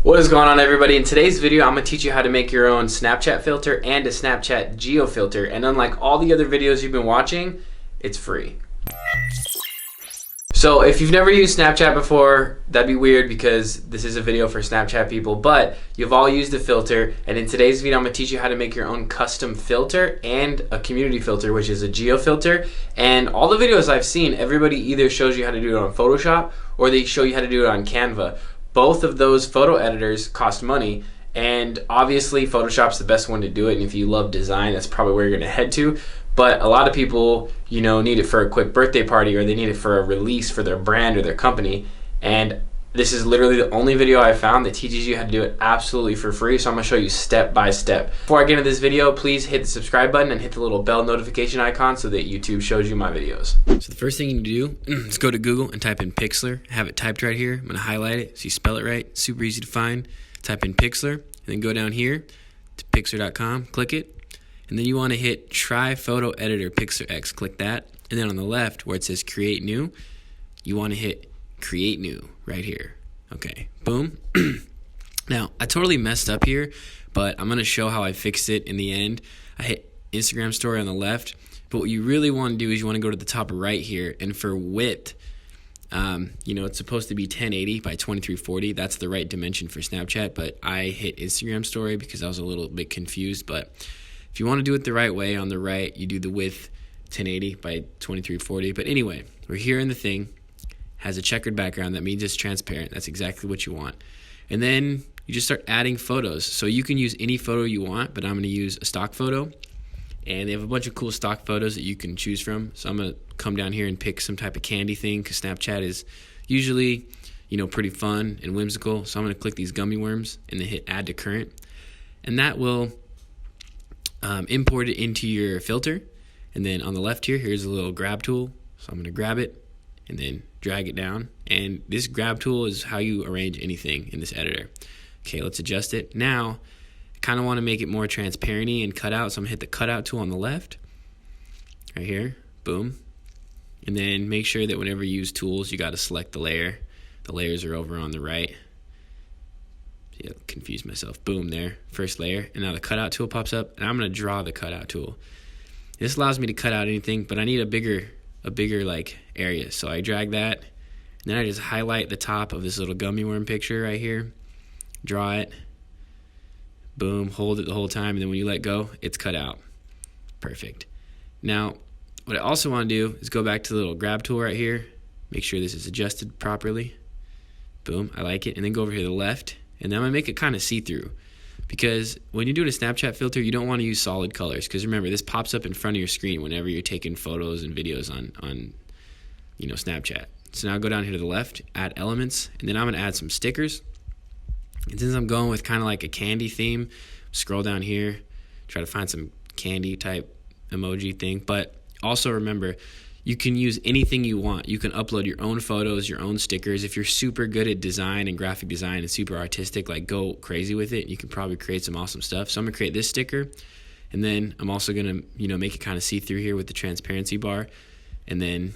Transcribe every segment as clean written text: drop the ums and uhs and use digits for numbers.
What is going on, everybody? In today's video, I'm going to teach you how to make your own Snapchat filter and a Snapchat geo filter. And unlike all the other videos you've been watching, it's free. So if you've never used Snapchat before, that'd be weird because this is a video for Snapchat people, but you've all used the filter. And in today's video, I'm going to teach you how to make your own custom filter and a community filter, which is a geo filter. And all the videos I've seen, everybody either shows you how to do it on Photoshop or they show you how to do it on Canva. Both of those photo editors cost money, and obviously Photoshop's the best one to do it, and if you love design, that's probably where you're gonna head to. But a lot of people, need it for a quick birthday party, or they need it for a release for their brand or their company. And this is literally the only video I found that teaches you how to do it absolutely for free, so I'm gonna show you step by step. Before I get into this video, please hit the subscribe button and hit the little bell notification icon so that YouTube shows you my videos. So the first thing you need to do is go to Google and type in Pixlr. Have it typed right here. I'm gonna highlight it so you spell it right. Super easy to find. Type in Pixlr and then go down here to pixlr.com, click it, and then you wanna hit Try Photo Editor Pixlr X. Click that, and then on the left where it says Create New, you wanna hit Create New right here. Okay, boom. Now, I totally messed up here, but I'm gonna show how I fixed it in the end. I hit Instagram story on the left, but what you really wanna do is you wanna go to the top right here, and for width, it's supposed to be 1080 by 2340. That's the right dimension for Snapchat, but I hit Instagram story because I was a little bit confused. But if you wanna do it the right way, on the right, you do the width 1080 by 2340. But anyway, we're here in the thing. Has a checkered background. That means it's transparent. That's exactly what you want. And then you just start adding photos. So you can use any photo you want, but I'm going to use a stock photo. And they have a bunch of cool stock photos that you can choose from. So I'm going to come down here and pick some type of candy thing because Snapchat is usually, pretty fun and whimsical. So I'm going to click these gummy worms and then hit Add to Current. And that will import it into your filter. And then on the left here, here's a little grab tool. So I'm going to grab it and then drag it down. And this grab tool is how you arrange anything in this editor. Okay, let's adjust it. Now, I kind of want to make it more transparent-y and cut out, so I'm going to hit the cutout tool on the left, right here, boom. And then make sure that whenever you use tools, you got to select the layer. The layers are over on the right. Yeah, confused myself. Boom, there, first layer. And now the cutout tool pops up, and I'm going to draw the cutout tool. This allows me to cut out anything, but I need a bigger like area. So I drag that, and then I just highlight the top of this little gummy worm picture right here, draw it, boom, hold it the whole time, and then when you let go, it's cut out. Perfect. Now, what I also want to do is go back to the little grab tool right here, make sure this is adjusted properly. Boom, I like it. And then go over here to the left, and then I'm going to make it kind of see-through. Because when you're doing a Snapchat filter, you don't want to use solid colors. Because remember, this pops up in front of your screen whenever you're taking photos and videos on Snapchat. So now go down here to the left, add elements, and then I'm going to add some stickers. And since I'm going with kind of like a candy theme, scroll down here, try to find some candy type emoji thing. But also remember, you can use anything you want. You can upload your own photos, your own stickers. If you're super good at design and graphic design and super artistic, like go crazy with it. You can probably create some awesome stuff. So I'm gonna create this sticker, and then I'm also gonna, make it kind of see through here with the transparency bar, and then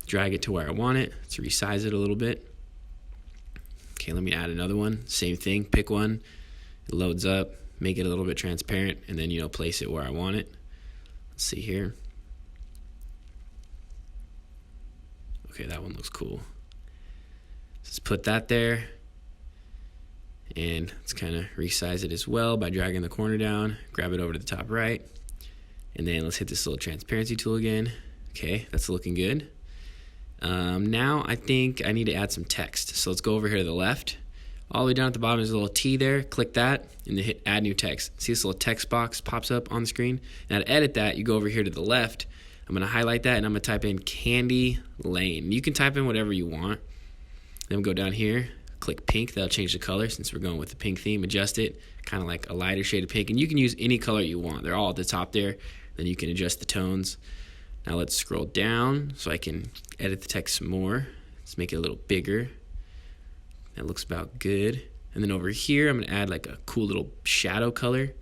drag it to where I want it. Let's resize it a little bit. Okay, let me add another one. Same thing, pick one, it loads up, make it a little bit transparent, and then, place it where I want it. Let's see here. Okay, that one looks cool. Let's put that there. And let's kind of resize it as well by dragging the corner down, grab it over to the top right. And then let's hit this little transparency tool again. Okay, that's looking good. Now I think I need to add some text. So let's go over here to the left. All the way down at the bottom is a little T there. Click that and then hit Add New Text. See this little text box pops up on the screen? Now to edit that, you go over here to the left. I'm going to highlight that, and I'm going to type in Candy Lane. You can type in whatever you want. Then go down here, click pink. That'll change the color since we're going with the pink theme. Adjust it, kind of like a lighter shade of pink. And you can use any color you want. They're all at the top there. Then you can adjust the tones. Now let's scroll down so I can edit the text some more. Let's make it a little bigger. That looks about good. And then over here, I'm going to add like a cool little shadow color.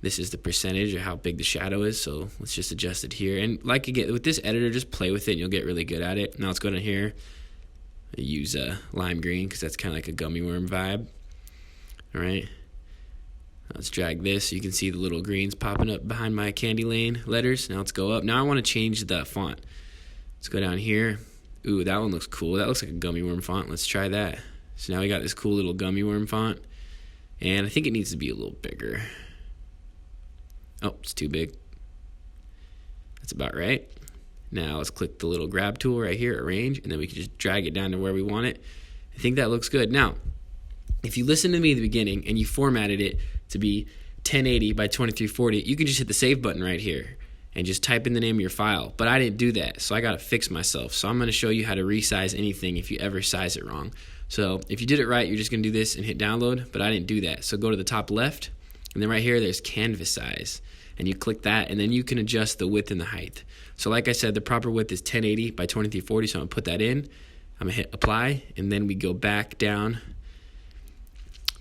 This is the percentage of how big the shadow is, so let's just adjust it here. And like again, with this editor, just play with it and you'll get really good at it. Now let's go down here, use lime green because that's kind of like a gummy worm vibe. All right. Let's drag this so you can see the little greens popping up behind my Candy Lane letters. Now let's go up. Now I want to change the font. Let's go down here. Ooh, that one looks cool. That looks like a gummy worm font. Let's try that. So now we got this cool little gummy worm font. And I think it needs to be a little bigger. Oh, it's too big. That's about right. Now let's click the little grab tool right here, arrange, and then we can just drag it down to where we want it. I think that looks good. Now, if you listen to me at the beginning and you formatted it to be 1080 by 2340, you can just hit the save button right here and just type in the name of your file. But I didn't do that, so I got to fix myself. So I'm going to show you how to resize anything if you ever size it wrong. So if you did it right, you're just going to do this and hit download, but I didn't do that. So go to the top left, and then right here, there's canvas size. And you click that, and then you can adjust the width and the height. So like I said, the proper width is 1080 by 2340, so I'm going to put that in. I'm going to hit apply, and then we go back down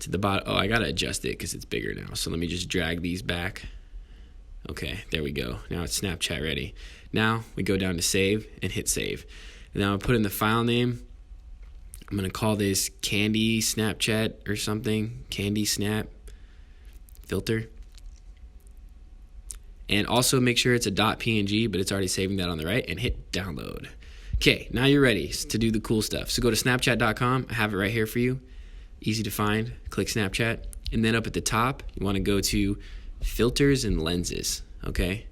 to the bottom. Oh, I got to adjust it because it's bigger now. So let me just drag these back. Okay, there we go. Now it's Snapchat ready. Now we go down to save and hit save. And now I'll put in the file name. I'm going to call this Candy Snapchat or something. Candy Snap filter. And also make sure it's a .png, but it's already saving that on the right, and hit download. Okay, now you're ready to do the cool stuff. So go to snapchat.com. I have it right here for you. Easy to find. Click Snapchat. And then up at the top, you want to go to filters and lenses, okay?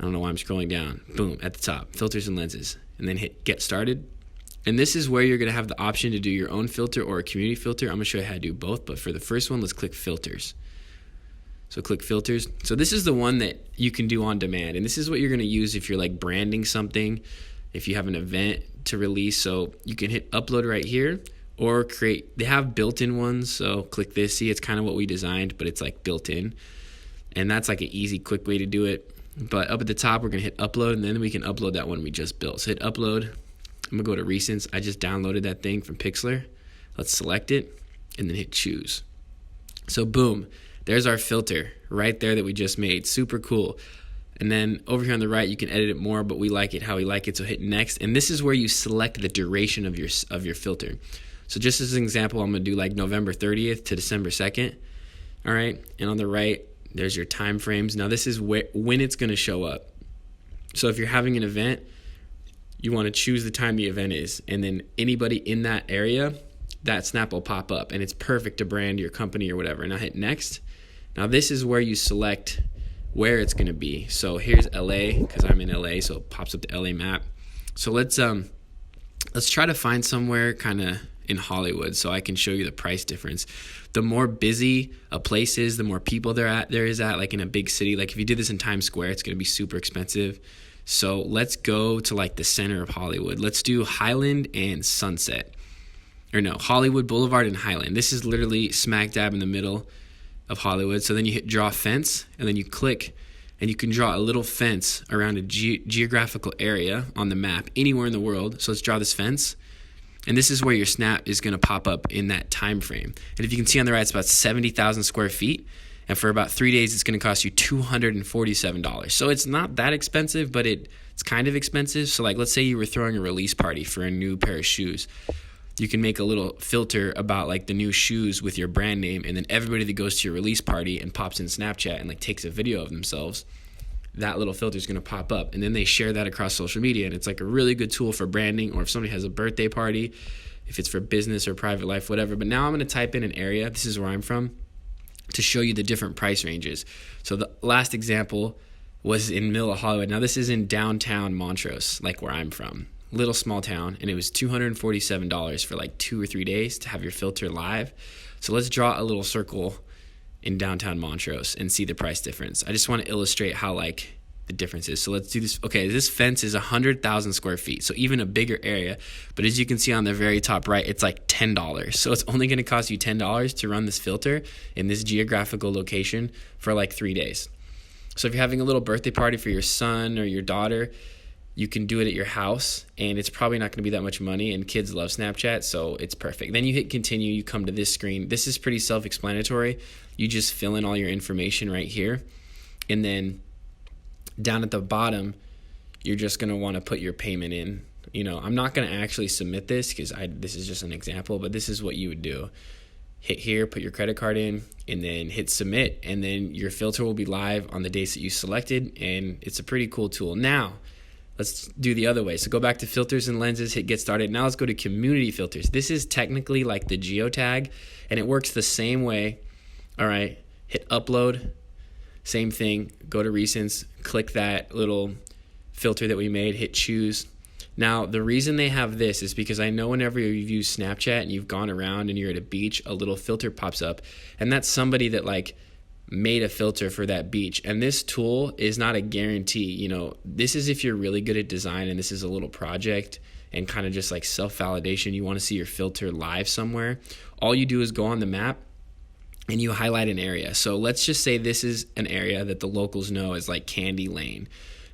I don't know why I'm scrolling down. Boom, at the top, filters and lenses. And then hit get started. And this is where you're going to have the option to do your own filter or a community filter. I'm going to show you how to do both, but for the first one, let's click filters. So click filters. So this is the one that you can do on demand. And this is what you're going to use if you're like branding something, if you have an event to release. So you can hit upload right here or create. They have built-in ones. So click this. See, it's kind of what we designed, but it's like built in. And that's like an easy, quick way to do it. But up at the top, we're going to hit upload, and then we can upload that one we just built. So hit upload. I'm going to go to recents. I just downloaded that thing from Pixlr. Let's select it and then hit choose. So boom. There's our filter right there that we just made. Super cool. And then over here on the right, you can edit it more, but we like it how we like it. So hit next. And this is where you select the duration of your filter. So just as an example, I'm going to do like November 30th to December 2nd. All right. And on the right, there's your time frames. Now this is when it's going to show up. So if you're having an event, you want to choose the time the event is. And then anybody in that area, that snap will pop up. And it's perfect to brand your company or whatever. Now hit next. Now this is where you select where it's going to be. So here's LA because I'm in LA, so it pops up the LA map. So let's try to find somewhere kind of in Hollywood so I can show you the price difference. The more busy a place is, the more people there is at, like in a big city. Like if you did this in Times Square, it's going to be super expensive. So let's go to like the center of Hollywood. Let's do Highland and Sunset. Or no, Hollywood Boulevard and Highland. This is literally smack dab in the middle of Hollywood. So then you hit draw fence, and then you click, and you can draw a little fence around a geographical area on the map anywhere in the world. So let's draw this fence, and this is where your snap is going to pop up in that time frame. And if you can see on the right, it's about 70,000 square feet, and for about 3 days, it's going to cost you $247. So it's not that expensive, but it's kind of expensive. So like, let's say you were throwing a release party for a new pair of shoes. You can make a little filter about like the new shoes with your brand name, and then everybody that goes to your release party and pops in Snapchat and like takes a video of themselves, that little filter is going to pop up, and then they share that across social media. And it's like a really good tool for branding, or if somebody has a birthday party, if it's for business or private life, whatever. But now I'm going to type in an area. This is where I'm from, to show you the different price ranges. So the last example was in middle of Hollywood. Now this is in downtown Montrose, like where I'm from. Little small town, and it was $247 for like 2 or 3 days to have your filter live. So let's draw a little circle in downtown Montrose and see the price difference. I just want to illustrate how like the difference is. So let's do this. Okay, this fence is 100,000 square feet, so even a bigger area. But as you can see on the very top right, it's like $10. So it's only going to cost you $10 to run this filter in this geographical location for like 3 days. So if you're having a little birthday party for your son or your daughter, you can do it at your house, and it's probably not going to be that much money, and kids love Snapchat, so it's perfect. Then you hit continue, you come to this screen. This is pretty self-explanatory. You just fill in all your information right here, and then down at the bottom, you're just going to want to put your payment in. You know, I'm not going to actually submit this because this is just an example, but this is what you would do. hit here, put your credit card in, and then hit submit, and then your filter will be live on the dates that you selected, and it's a pretty cool tool. Now, let's do the other way. So go back to filters and lenses, hit get started. Now let's go to community filters. This is technically like the geotag, and it works the same way. All right, hit upload, same thing, go to recents, click that little filter that we made, hit choose. Now, the reason they have this is because I know whenever you've used Snapchat and you've gone around and you're at a beach, a little filter pops up, and that's somebody that like made a filter for that beach. And this tool is not a guarantee. You know, this is if you're really good at design and this is a little project and kind of just like self-validation. You want to see your filter live somewhere. All you do is go on the map and you highlight an area. So let's just say this is an area that the locals know as like Candy Lane.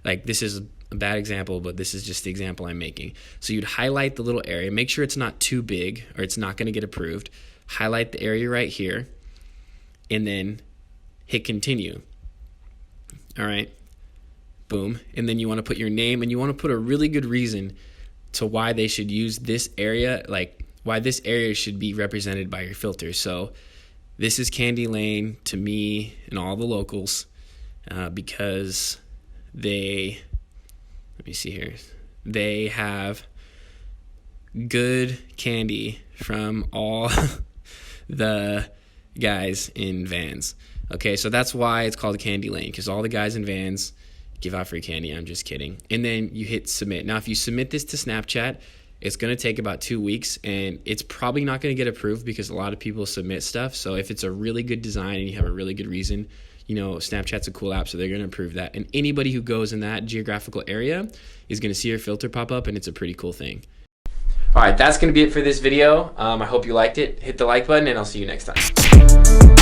Like, this is a bad example, but this is just the example I'm making. So you'd highlight the little area, make sure it's not too big or it's not going to get approved. Highlight the area right here and then hit continue. All right, boom. And then you want to put your name and you want to put a really good reason to why they should use this area, like why this area should be represented by your filter. So this is Candy Lane to me and all the locals because they, let me see here, they have good candy from all the guys in Vans. Okay, so that's why it's called Candy Lane, because all the guys in Vans give out free candy. I'm just kidding. And then you hit submit. Now, if you submit this to Snapchat, it's going to take about 2 weeks, and it's probably not going to get approved because a lot of people submit stuff. So if it's a really good design and you have a really good reason, you know, Snapchat's a cool app, so they're going to approve that. And anybody who goes in that geographical area is going to see your filter pop up, and it's a pretty cool thing. All right, that's going to be it for this video. I hope you liked it. Hit the like button, and I'll see you next time.